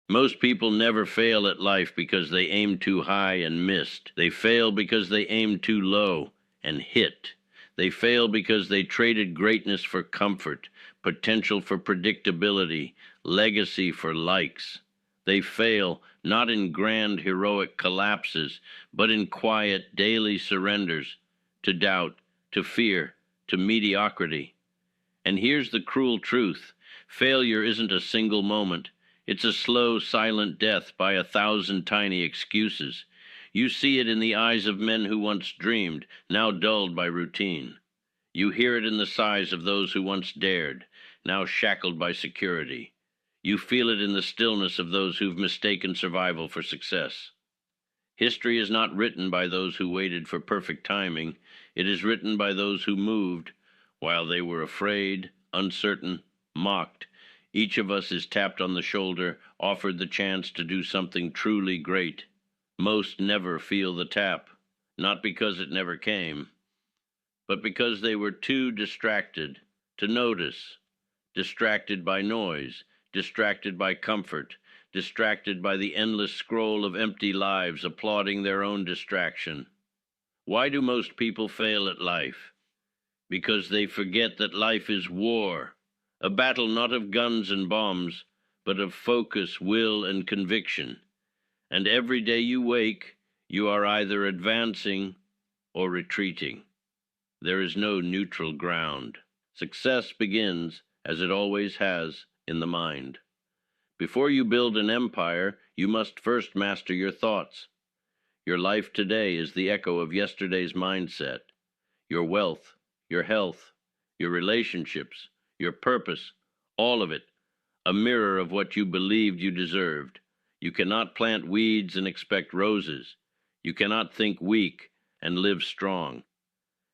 Most people never fail at life because they aimed too high and missed. They fail because they aimed too low and hit. They fail because they traded greatness for comfort, potential for predictability, legacy for likes. They fail not in grand heroic collapses, but in quiet daily surrenders to doubt, to fear, to mediocrity. And here's the cruel truth: failure isn't a single moment. It's a slow, silent death by 1,000 tiny excuses. You see it in the eyes of men who once dreamed, now dulled by routine. You hear it in the sighs of those who once dared, now shackled by security. You feel it in the stillness of those who've mistaken survival for success. History is not written by those who waited for perfect timing. It is written by those who moved while they were afraid, uncertain, mocked. Each of us is tapped on the shoulder, offered the chance to do something truly great. Most never feel the tap, not because it never came, but because they were too distracted to notice, distracted by noise, distracted by comfort, distracted by the endless scroll of empty lives applauding their own distraction. Why do most people fail at life? Because they forget that life is war, a battle not of guns and bombs, but of focus, will, and conviction. And every day you wake, you are either advancing or retreating. There is no neutral ground. Success begins, as it always has, in the mind. Before you build an empire, you must first master your thoughts. Your life today is the echo of yesterday's mindset. Your wealth, your health, your relationships, your purpose, all of it, a mirror of what you believed you deserved. You cannot plant weeds and expect roses. You cannot think weak and live strong.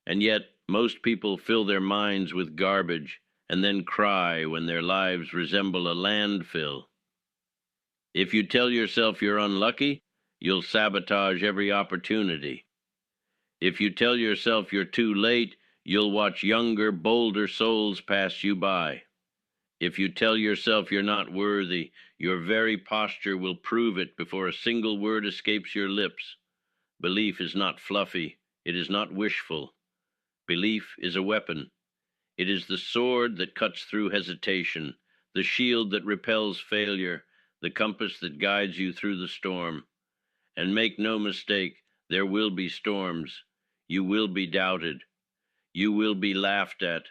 And yet, most people fill their minds with garbage and then cry when their lives resemble a landfill. If you tell yourself you're unlucky, you'll sabotage every opportunity. If you tell yourself you're too late, you'll watch younger, bolder souls pass you by. If you tell yourself you're not worthy, your very posture will prove it before a single word escapes your lips. Belief is not fluffy. It is not wishful. Belief is a weapon. It is the sword that cuts through hesitation, the shield that repels failure, the compass that guides you through the storm. And make no mistake, there will be storms. You will be doubted. You will be laughed at.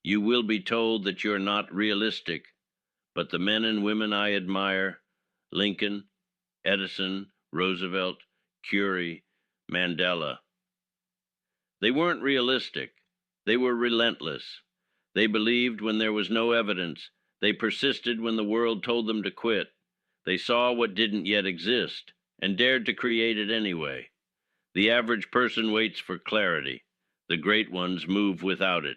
You will be told that you're not realistic. But the men and women I admire, Lincoln, Edison, Roosevelt, Curie, Mandela, they weren't realistic. They were relentless. They believed when there was no evidence. They persisted when the world told them to quit. They saw what didn't yet exist and dared to create it anyway. The average person waits for clarity. The great ones move without it.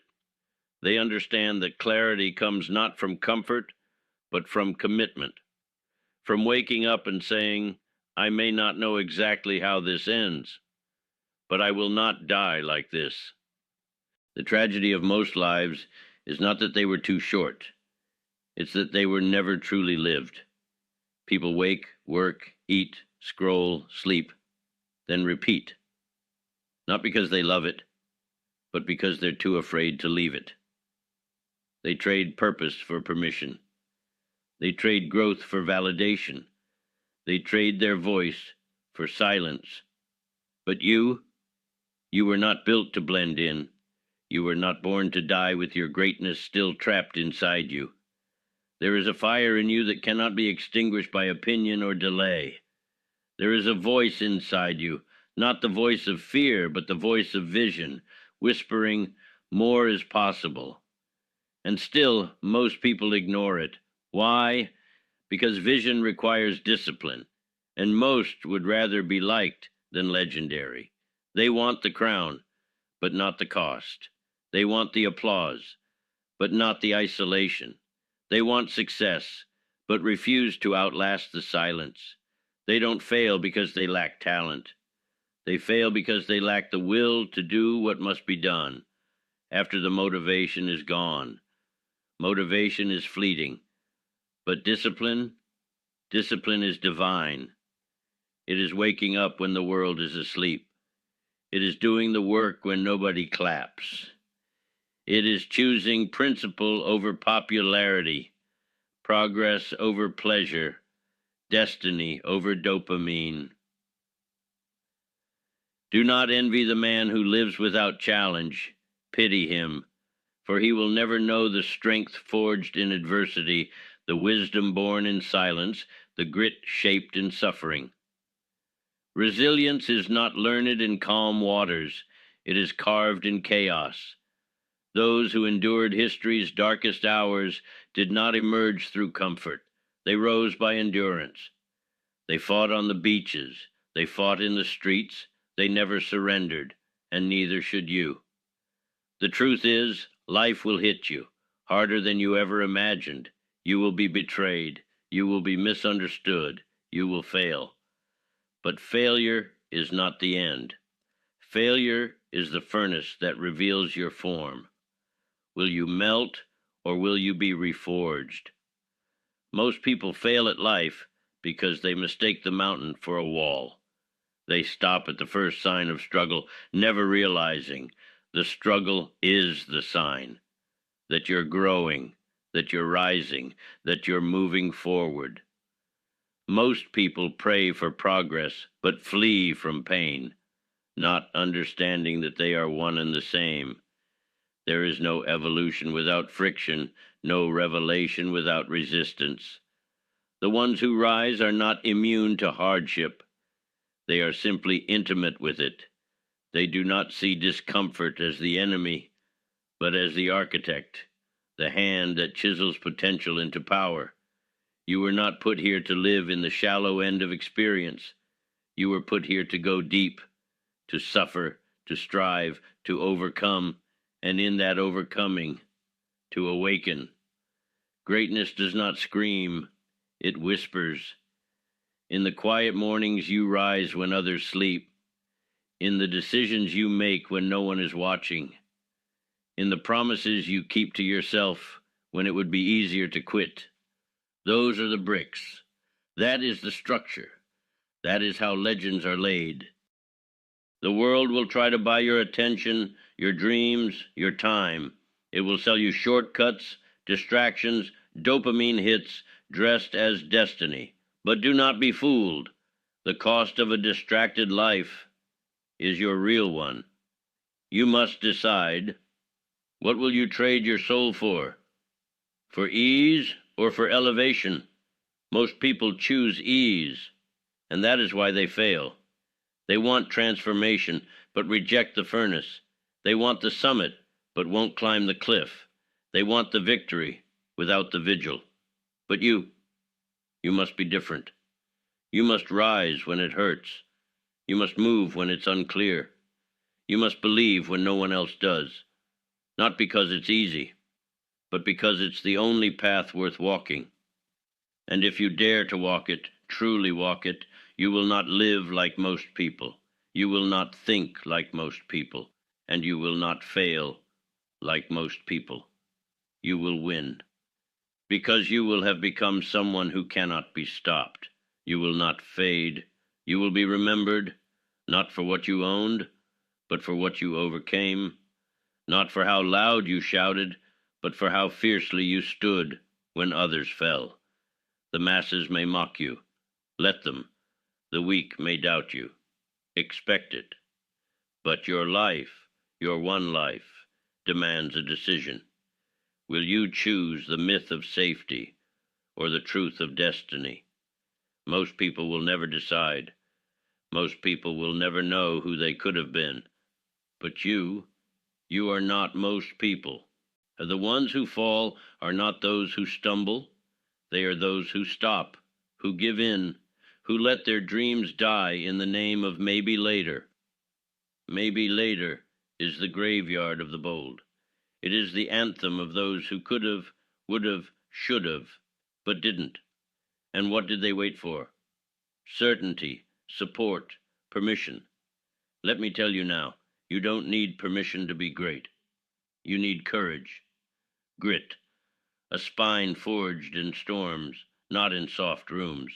They understand that clarity comes not from comfort, but from commitment. From waking up and saying, I may not know exactly how this ends, but I will not die like this. The tragedy of most lives is not that they were too short. It's that they were never truly lived. People wake, work, eat, scroll, sleep, then repeat. Not because they love it, but because they're too afraid to leave it. They trade purpose for permission. They trade growth for validation. They trade their voice for silence. But you were not built to blend in. You were not born to die with your greatness still trapped inside you. There is a fire in you that cannot be extinguished by opinion or delay. There is a voice inside you, not the voice of fear, but the voice of vision, whispering, more is possible. And still, most people ignore it. Why? Because vision requires discipline, and most would rather be liked than legendary. They want the crown, but not the cost. They want the applause, but not the isolation. They want success, but refuse to outlast the silence. They don't fail because they lack talent. They fail because they lack the will to do what must be done after the motivation is gone. Motivation is fleeting, but discipline Discipline is divine. It is waking up when the world is asleep. It is doing the work when nobody claps. It is choosing principle over popularity, progress over pleasure, destiny over dopamine. Do not envy the man who lives without challenge. Pity him, for he will never know the strength forged in adversity, the wisdom born in silence, the grit shaped in suffering. Resilience is not learned in calm waters, it is carved in chaos. Those who endured history's darkest hours did not emerge through comfort. They rose by endurance. They fought on the beaches. They fought in the streets. They never surrendered, and neither should you. The truth is, life will hit you, harder than you ever imagined. You will be betrayed. You will be misunderstood. You will fail. But failure is not the end. Failure is the furnace that reveals your form. Will you melt, or will you be reforged? Most people fail at life because they mistake the mountain for a wall. They stop at the first sign of struggle, never realizing the struggle is the sign that you're growing, that you're rising, that you're moving forward. Most people pray for progress, but flee from pain, not understanding that they are one and the same. There is no evolution without friction, no revelation without resistance. The ones who rise are not immune to hardship. They are simply intimate with it. They do not see discomfort as the enemy, but as the architect, the hand that chisels potential into power. You were not put here to live in the shallow end of experience. You were put here to go deep, to suffer, to strive, to overcome, and in that overcoming, to awaken. Greatness does not scream, it whispers. In the quiet mornings you rise when others sleep, in the decisions you make when no one is watching, in the promises you keep to yourself when it would be easier to quit. Those are the bricks. That is the structure. That is how legends are laid. The world will try to buy your attention, your dreams, your time. It will sell you shortcuts, distractions, dopamine hits, dressed as destiny. But do not be fooled. The cost of a distracted life is your real one. You must decide, what will you trade your soul for? For ease or for elevation? Most people choose ease, and that is why they fail. They want transformation, but reject the furnace. They want the summit, but won't climb the cliff. They want the victory without the vigil. But you must be different. You must rise when it hurts. You must move when it's unclear. You must believe when no one else does. Not because it's easy, but because it's the only path worth walking. And if you dare to walk it, truly walk it, you will not live like most people. You will not think like most people. And you will not fail like most people. You will win. Because you will have become someone who cannot be stopped. You will not fade. You will be remembered, not for what you owned, but for what you overcame. Not for how loud you shouted, but for how fiercely you stood when others fell. The masses may mock you. Let them. The weak may doubt you. Expect it. But your life, your one life, demands a decision. Will you choose the myth of safety or the truth of destiny? Most people will never decide. Most people will never know who they could have been. But you are not most people. The ones who fall are not those who stumble. They are those who stop, who give in, who let their dreams die in the name of maybe later. Maybe later is the graveyard of the bold. It is the anthem of those who could have, would have, should have, but didn't. And what did they wait for? Certainty, support, permission. Let me tell you now, you don't need permission to be great. You need courage, grit, a spine forged in storms, not in soft rooms.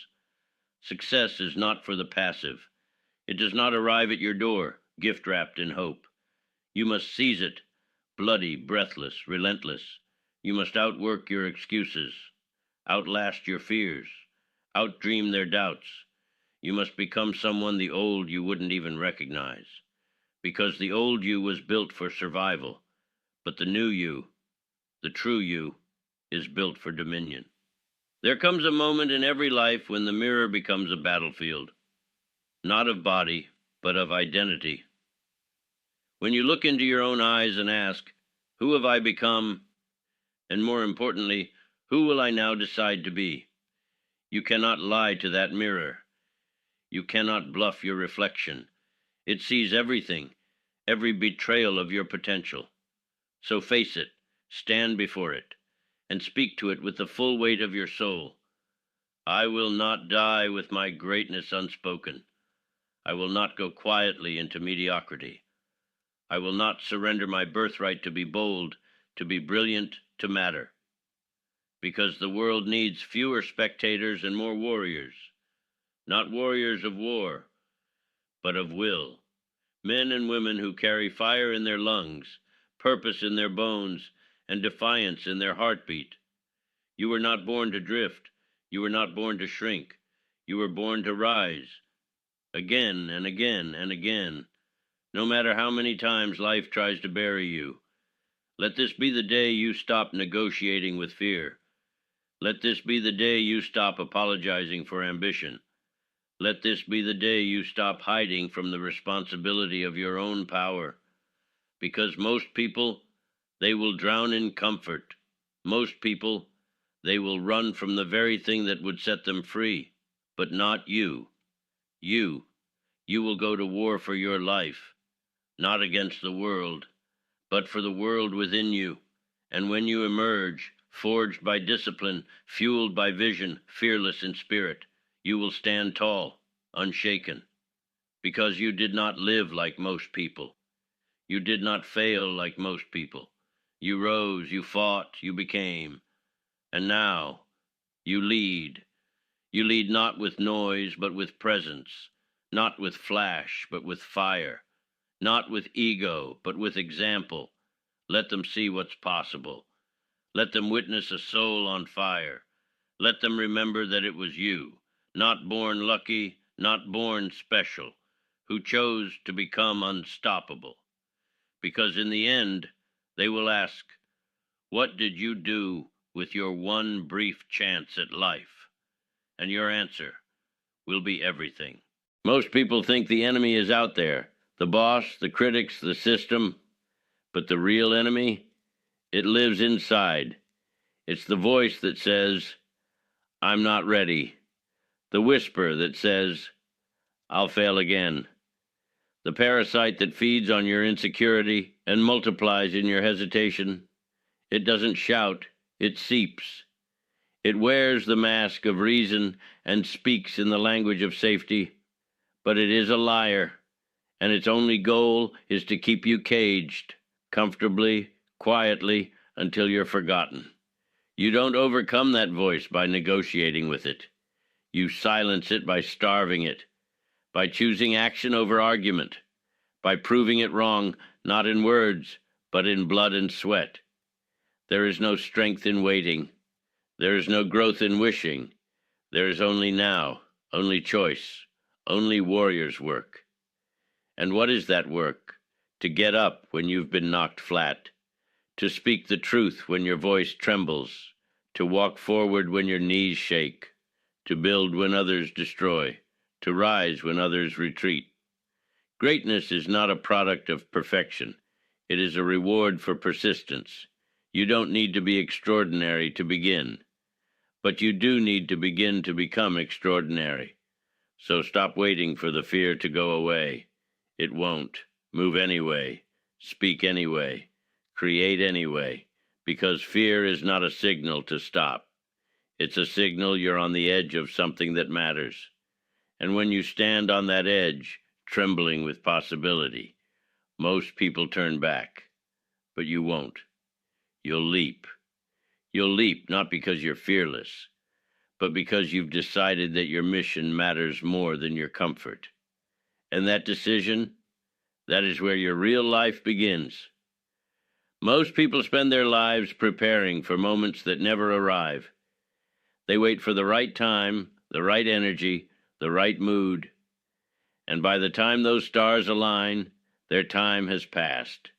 Success is not for the passive. It does not arrive at your door, gift wrapped in hope. You must seize it, bloody, breathless, relentless. You must outwork your excuses, outlast your fears, outdream their doubts. You must become someone the old you wouldn't even recognize, because the old you was built for survival, but the new you, the true you, is built for dominion. There comes a moment in every life when the mirror becomes a battlefield, not of body, but of identity. When you look into your own eyes and ask, who have I become? And more importantly, who will I now decide to be? You cannot lie to that mirror. You cannot bluff your reflection. It sees everything, every betrayal of your potential. So face it, stand before it, and speak to it with the full weight of your soul. I will not die with my greatness unspoken. I will not go quietly into mediocrity. I will not surrender my birthright to be bold, to be brilliant, to matter. Because the world needs fewer spectators and more warriors. Not warriors of war, but of will. Men and women who carry fire in their lungs, purpose in their bones, and defiance in their heartbeat. You were not born to drift. You were not born to shrink. You were born to rise. Again and again and again. No matter how many times life tries to bury you. Let this be the day you stop negotiating with fear. Let this be the day you stop apologizing for ambition. Let this be the day you stop hiding from the responsibility of your own power. Because most people, they will drown in comfort. Most people, they will run from the very thing that would set them free. But not you. You will go to war for your life, not against the world, but for the world within you. And when you emerge, forged by discipline, fueled by vision, fearless in spirit, you will stand tall, unshaken, because you did not live like most people. You did not fail like most people. You rose, you fought, you became, and now you lead. You lead not with noise, but with presence, not with flash, but with fire, not with ego, but with example. Let them see what's possible. Let them witness a soul on fire. Let them remember that it was you, not born lucky, not born special, who chose to become unstoppable. Because in the end, they will ask, what did you do with your one brief chance at life? And your answer will be everything. Most people think the enemy is out there, the boss, the critics, the system, but the real enemy, it lives inside. It's the voice that says, I'm not ready. The whisper that says, I'll fail again. The parasite that feeds on your insecurity and multiplies in your hesitation. It doesn't shout, it seeps. It wears the mask of reason and speaks in the language of safety, but it is a liar, and its only goal is to keep you caged, comfortably, quietly, until you're forgotten. You don't overcome that voice by negotiating with it. You silence it by starving it, by choosing action over argument, by proving it wrong, not in words, but in blood and sweat. There is no strength in waiting. There is no growth in wishing. There is only now, only choice, only warrior's work. And what is that work? To get up when you've been knocked flat, to speak the truth when your voice trembles, to walk forward when your knees shake, to build when others destroy, to rise when others retreat. Greatness is not a product of perfection. It is a reward for persistence. You don't need to be extraordinary to begin, but you do need to begin to become extraordinary. So stop waiting for the fear to go away. It won't. Move anyway. Speak anyway. Create anyway. Because fear is not a signal to stop. It's a signal you're on the edge of something that matters. And when you stand on that edge, trembling with possibility, most people turn back. But you won't. You'll leap. You'll leap not because you're fearless, but because you've decided that your mission matters more than your comfort. And that decision, that is where your real life begins. Most people spend their lives preparing for moments that never arrive. They wait for the right time, the right energy, the right mood, and by the time those stars align, their time has passed.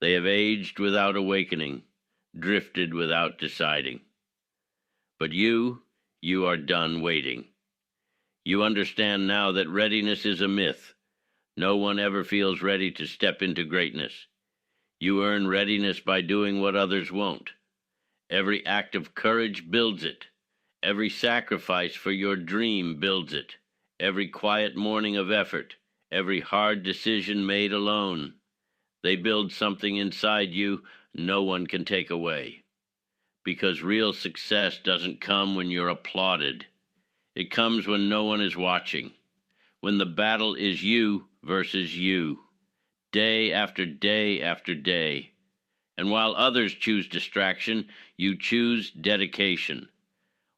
They have aged without awakening, drifted without deciding. But you are done waiting. You understand now that readiness is a myth. No one ever feels ready to step into greatness. You earn readiness by doing what others won't. Every act of courage builds it. Every sacrifice for your dream builds it. Every quiet morning of effort, every hard decision made alone. They build something inside you no one can take away. Because real success doesn't come when you're applauded. It comes when no one is watching. When the battle is you versus you. Day after day after day. And while others choose distraction, you choose dedication.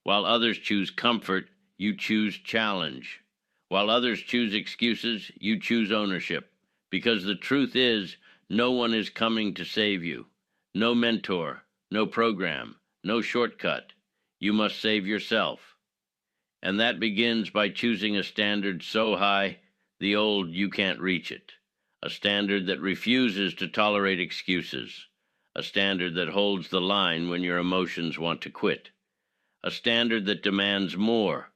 While others choose comfort, you choose challenge. While others choose excuses, you choose ownership. Because the truth is, no one is coming to save you. No mentor, no program, no shortcut. You must save yourself. And that begins by choosing a standard so high, the old you can't reach it. A standard that refuses to tolerate excuses. A standard that holds the line when your emotions want to quit. A standard that demands more,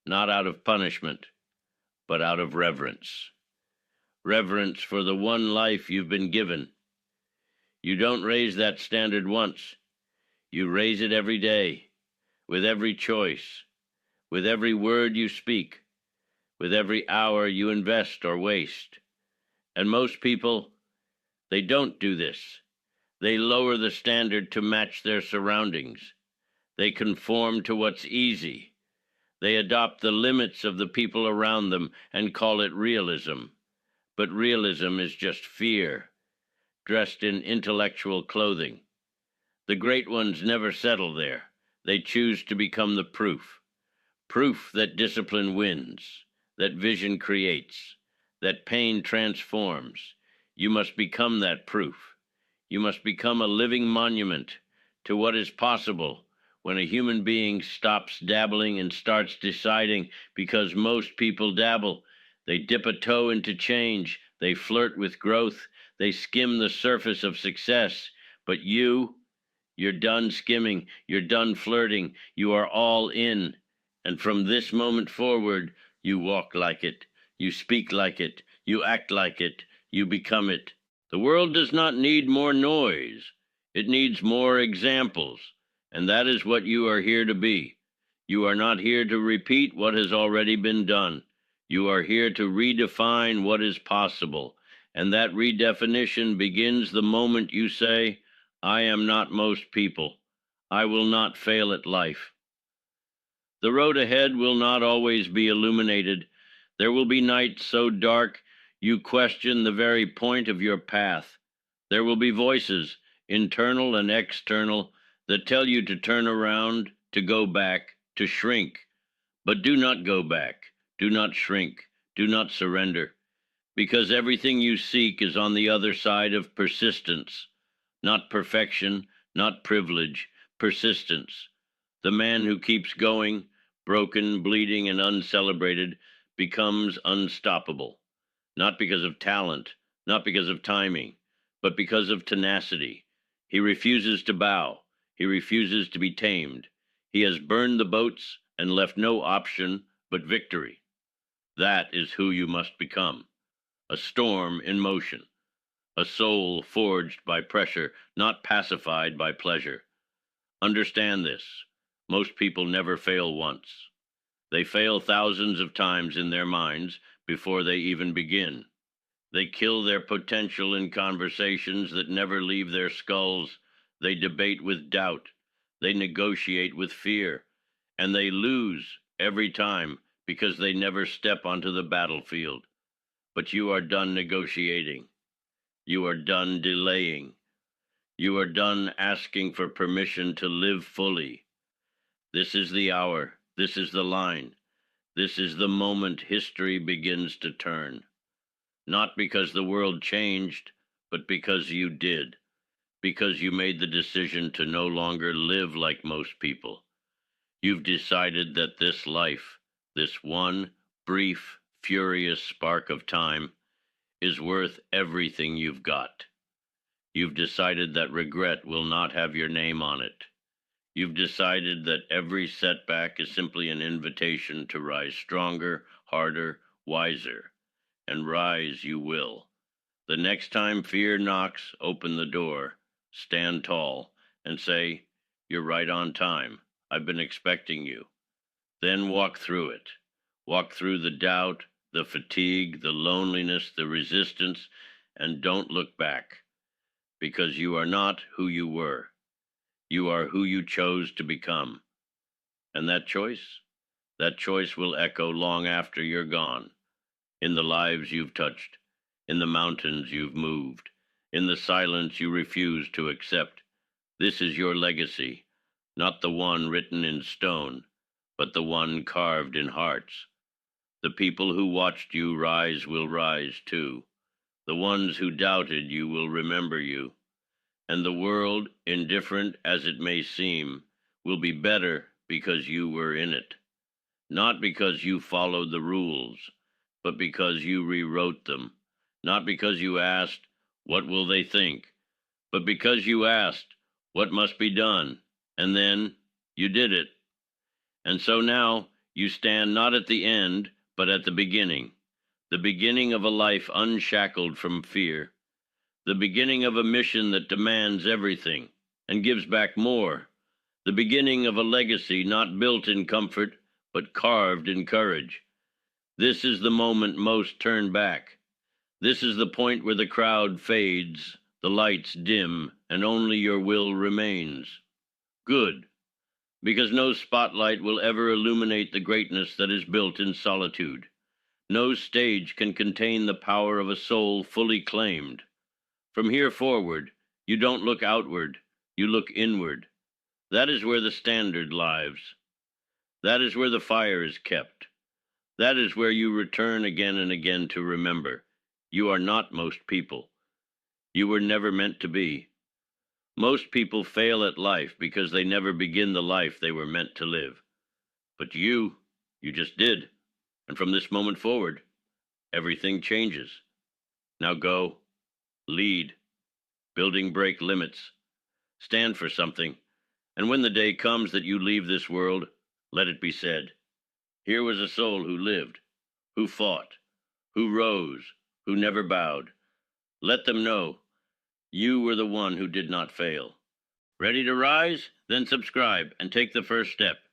not out of punishment, but out of reverence. Reverence for the one life you've been given. You don't raise that standard once. You raise it every day, with every choice, with every word you speak, with every hour you invest or waste. And most people, they don't do this. They lower the standard to match their surroundings. They conform to what's easy. They adopt the limits of the people around them and call it realism. But realism is just fear, dressed in intellectual clothing. The great ones never settle there. They choose to become the proof. Proof that discipline wins, that vision creates, that pain transforms. You must become that proof. You must become a living monument to what is possible when a human being stops dabbling and starts deciding, because most people dabble. They dip a toe into change. They flirt with growth. They skim the surface of success. But you're done skimming. You're done flirting. You are all in. And from this moment forward, you walk like it. You speak like it. You act like it. You become it. The world does not need more noise. It needs more examples. And that is what you are here to be. You are not here to repeat what has already been done. You are here to redefine what is possible. And that redefinition begins the moment you say, I am not most people. I will not fail at life. The road ahead will not always be illuminated. There will be nights so dark you question the very point of your path. There will be voices, internal and external, that tell you to turn around, to go back, to shrink. But do not go back. Do not shrink. Do not surrender. Because everything you seek is on the other side of persistence. Not perfection, not privilege, persistence. The man who keeps going, broken, bleeding, and uncelebrated, becomes unstoppable. Not because of talent, not because of timing, but because of tenacity. He refuses to bow. He refuses to be tamed. He has burned the boats and left no option but victory. That is who you must become. A storm in motion. A soul forged by pressure, not pacified by pleasure. Understand this. Most people never fail once. They fail thousands of times in their minds before they even begin. They kill their potential in conversations that never leave their skulls. They debate with doubt. They negotiate with fear. And they lose every time because they never step onto the battlefield. But you are done negotiating. You are done delaying. You are done asking for permission to live fully. This is the hour. This is the line. This is the moment history begins to turn. Not because the world changed, but because you did. Because you made the decision to no longer live like most people. You've decided that this life, this one brief, furious spark of time, is worth everything you've got. You've decided that regret will not have your name on it. You've decided that every setback is simply an invitation to rise stronger, harder, wiser. And rise you will. The next time fear knocks, open the door, stand tall, and say, "You're right on time. I've been expecting you." Then walk through it. Walk through the doubt, the fatigue, the loneliness, the resistance, and don't look back. Because you are not who you were. You are who you chose to become. And that choice will echo long after you're gone. In the lives you've touched, in the mountains you've moved, in the silence you refuse to accept. This is your legacy, not the one written in stone, but the one carved in hearts. The people who watched you rise will rise too. The ones who doubted you will remember you. And the world, indifferent as it may seem, will be better because you were in it. Not because you followed the rules, but because you rewrote them. Not because you asked, "What will they think?" but because you asked, "What must be done?" And then you did it. And so now you stand not at the end, but at the beginning of a life unshackled from fear, the beginning of a mission that demands everything and gives back more, the beginning of a legacy not built in comfort, but carved in courage. This is the moment most turn back. This is the point where the crowd fades, the lights dim, and only your will remains. Good, because no spotlight will ever illuminate the greatness that is built in solitude. No stage can contain the power of a soul fully claimed. From here forward, you don't look outward, you look inward. That is where the standard lies. That is where the fire is kept. That is where you return again and again to remember. You are not most people. You were never meant to be. Most people fail at life because they never begin the life they were meant to live. But you just did. And from this moment forward, everything changes. Now go, lead, building break limits, stand for something. And when the day comes that you leave this world, let it be said, "Here was a soul who lived, who fought, who rose, who never bowed." Let them know you were the one who did not fail. Ready to rise? Then subscribe and take the first step.